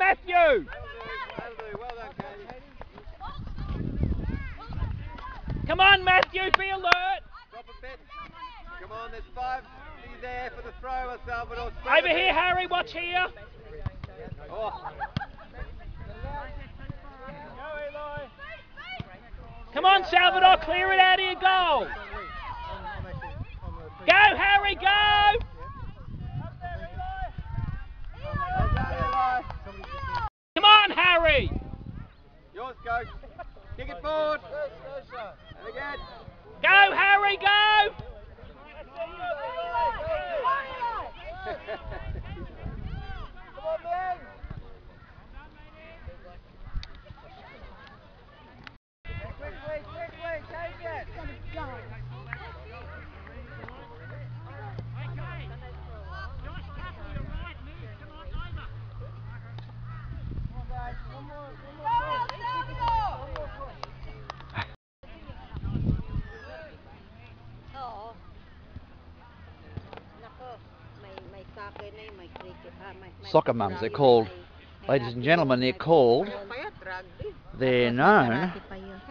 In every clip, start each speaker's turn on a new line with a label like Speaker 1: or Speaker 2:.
Speaker 1: Matthew!
Speaker 2: That'll do. Well done, Katie.
Speaker 1: Come on, Matthew, be alert!
Speaker 2: Drop a bit. Come on, there's 5 there for the thrower, Salvador.
Speaker 1: Over here, Harry, watch here.
Speaker 2: Oh.
Speaker 1: Come on, Salvador, clear it out of your goal. Go, Harry, go! Come on, Harry!
Speaker 2: Yours, coach. Kick it forward. And again.
Speaker 1: Go, Harry, go!
Speaker 2: Come on, Ben. Quickly, take it.
Speaker 3: Soccer mums, they're called. Ladies and gentlemen, they're called. They're known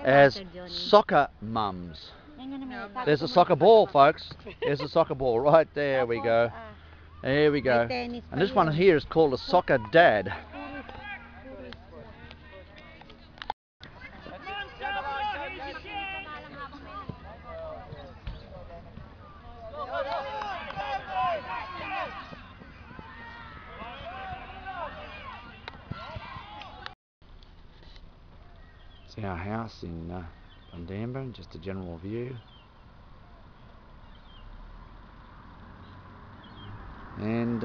Speaker 3: as soccer mums. There's a soccer ball, folks. There's a soccer ball right there. We go. There we go. And this one here is called a soccer dad. It's our house in Bundamba, just a general view. And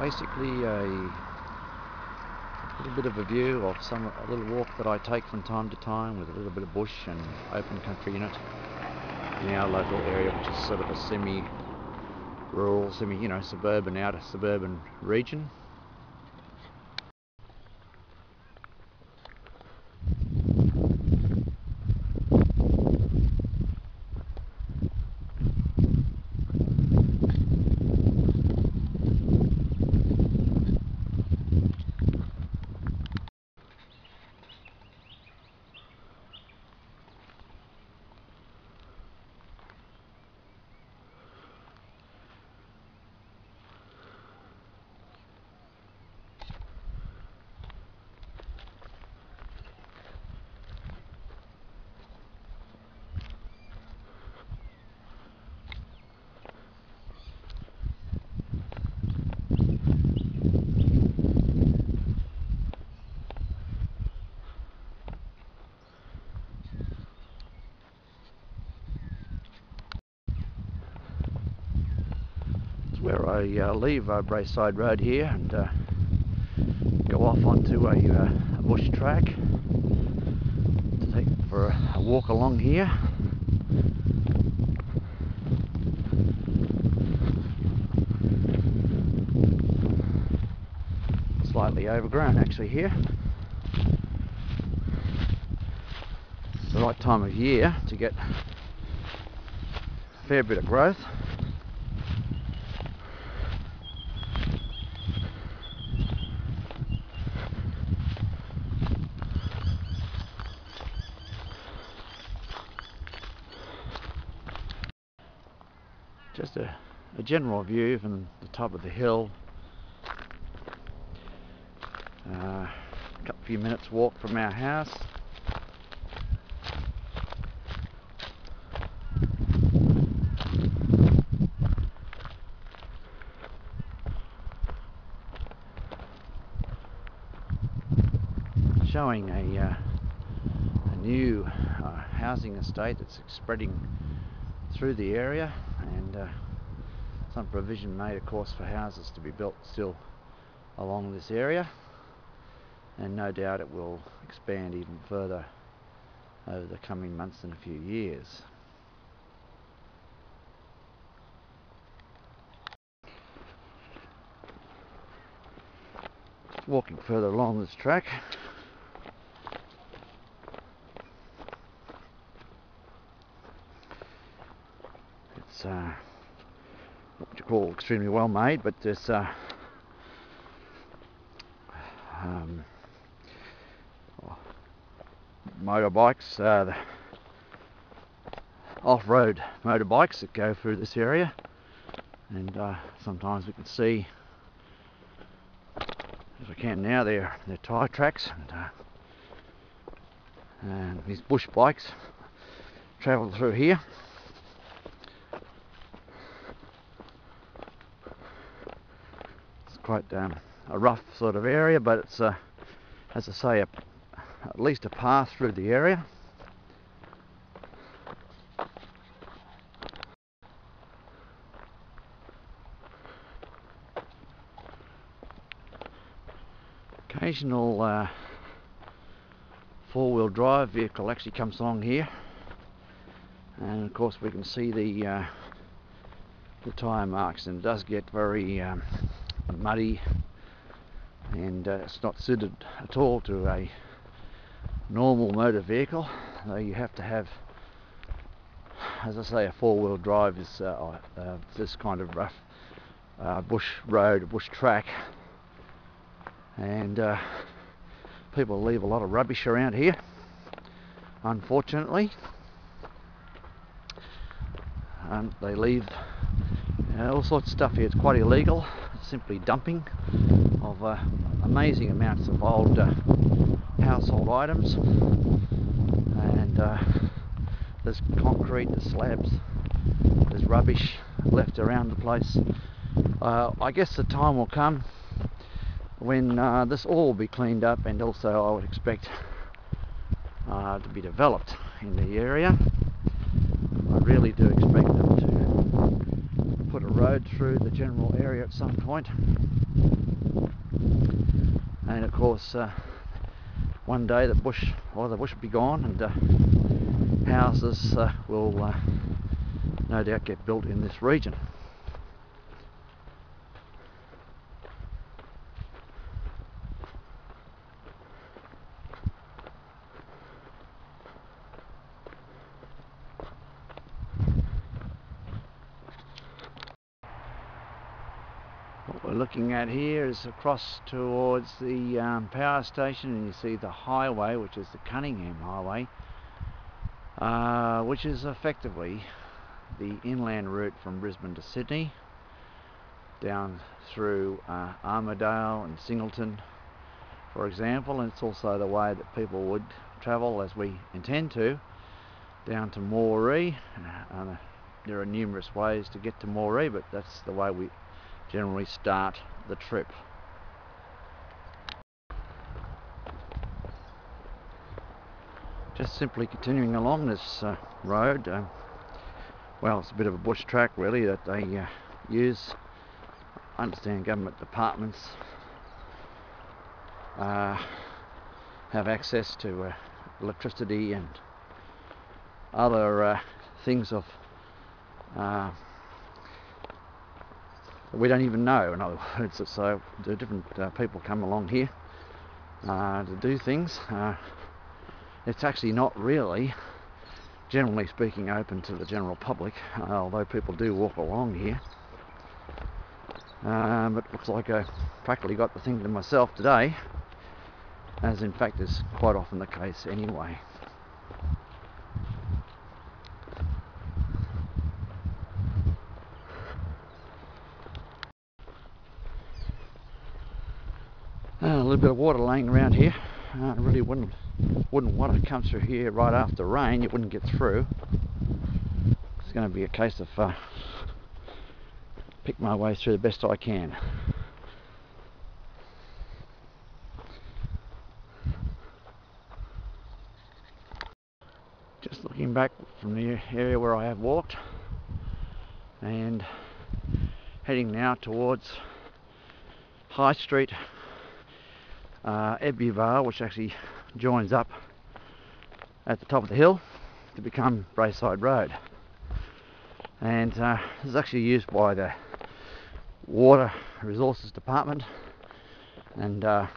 Speaker 3: basically a little bit of a view of a little walk that I take from time to time with a little bit of bush and open country in it in our local area, which is sort of a semi-rural, suburban, outer suburban region. Where I leave Brayside Road here and go off onto a bush track to take for a walk along here. Slightly overgrown actually here. It's the right time of year to get a fair bit of growth. Just a general view from the top of the hill. A few minutes walk from our house. Showing a new housing estate that's spreading through the area, and some provision made, of course, for houses to be built still along this area, and no doubt it will expand even further over the coming months and a few years. Walking further along this track, it's call extremely well made, but there's motorbikes, the off-road motorbikes that go through this area, and sometimes we can see, as we can now, they're tyre tracks, and these bush bikes travel through here. It's quite a rough sort of area, but it's as I say, at least a path through the area. Occasional four-wheel drive vehicle actually comes along here, and of course we can see the tyre marks, and it does get very muddy, and it's not suited at all to a normal motor vehicle. Though you have to have, as I say, a four-wheel drive is this kind of rough bush road, bush track, and people leave a lot of rubbish around here, unfortunately. They leave all sorts of stuff here. It's quite illegal, simply dumping of amazing amounts of old household items, and there's concrete, there's slabs, there's rubbish left around the place. I guess the time will come when this all will be cleaned up, and also I would expect to be developed in the area. I really do expect them to put a road through the general area at some point, and of course one day the bush will be gone, and houses will no doubt get built in this region. What we're looking at here is across towards the power station, and you see the highway, which is the Cunningham Highway, which is effectively the inland route from Brisbane to Sydney, down through Armidale and Singleton, for example, and it's also the way that people would travel, as we intend to, down to Moree. There are numerous ways to get to Moree, but that's the way we generally start the trip. Just simply continuing along this road, well, it's a bit of a bush track really that they use. I understand government departments have access to electricity and other things of we don't even know, in other words. So the different people come along here to do things. It's actually not really, generally speaking, open to the general public, although people do walk along here. But it looks like I practically got the thing to myself today, as in fact is quite often the case anyway. A little bit of water laying around here. I really wouldn't want to come through here right after rain. You wouldn't get through. It's going to be a case of pick my way through the best I can. Just looking back from the area where I have walked, and heading now towards High Street, Ebbw, which actually joins up at the top of the hill to become Braeside Road, and this is actually used by the Water Resources Department and other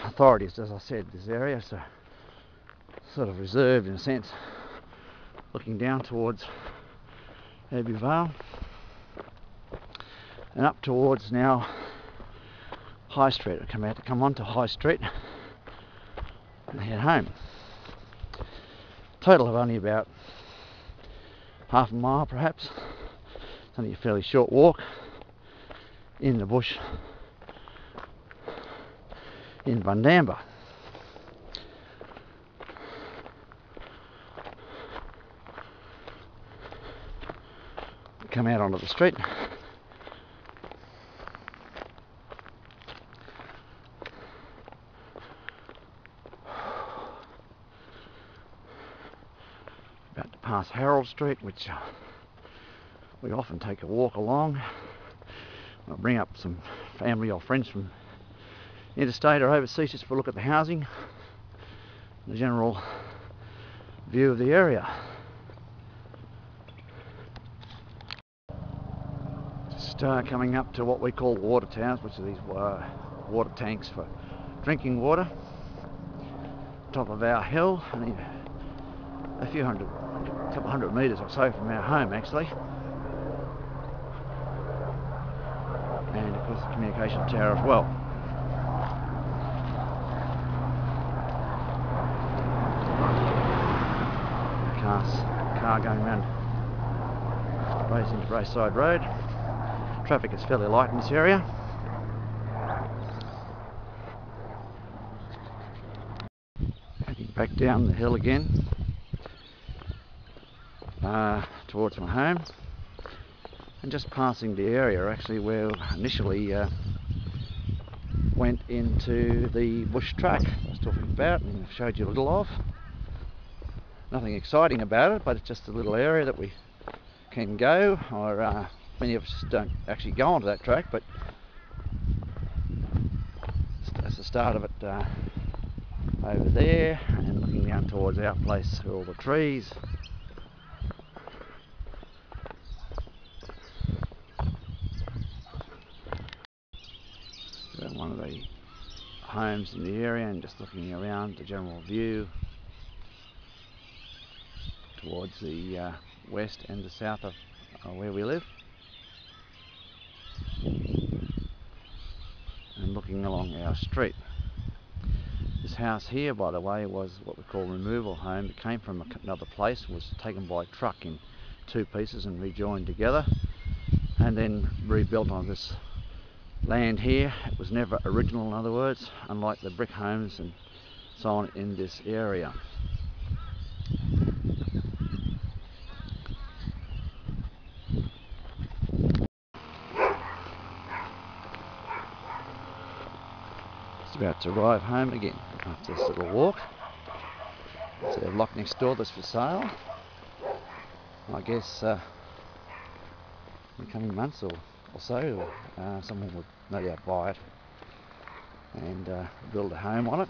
Speaker 3: authorities. As I said, this area is sort of reserved in a sense, looking down towards Ebbw. and up towards now High Street. I come onto High Street and head home. Total of only about half a mile perhaps. It's only a fairly short walk in the bush in Bundamba. Come out onto the street. About to pass Harold Street, which we often take a walk along. I'll bring up some family or friends from interstate or overseas just for a look at the housing, the general view of the area. Just coming up to what we call water towers, which are these water tanks for drinking water. Top of our hill, only a couple hundred metres or so from our home actually. And of course the communication tower as well. Car going around into Braeside Road. Traffic is fairly light in this area. Heading back down the hill again towards my home, and just passing the area actually where initially went into the bush track I was talking about and showed you a little of. Nothing exciting about it, but it's just a little area that we can go, or many of us don't actually go onto that track, but that's the start of it over there, and looking down towards our place through all the trees. One of the homes in the area, and just looking around the general view towards the west and the south of where we live, and looking along our street. This house here, by the way, was what we call removal home. It came from another place, was taken by truck in two pieces and rejoined together, and then rebuilt on this land here. It was never original, in other words, unlike the brick homes and so on in this area. Just about to arrive home again after this little walk. There's a block next door that's for sale. I guess in the coming months or so someone would no doubt buy it and build a home on it.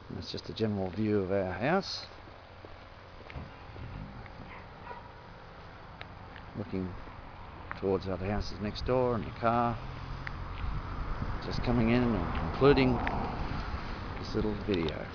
Speaker 3: And that's just a general view of our house, looking towards other houses next door, and the car just coming in and concluding this little video.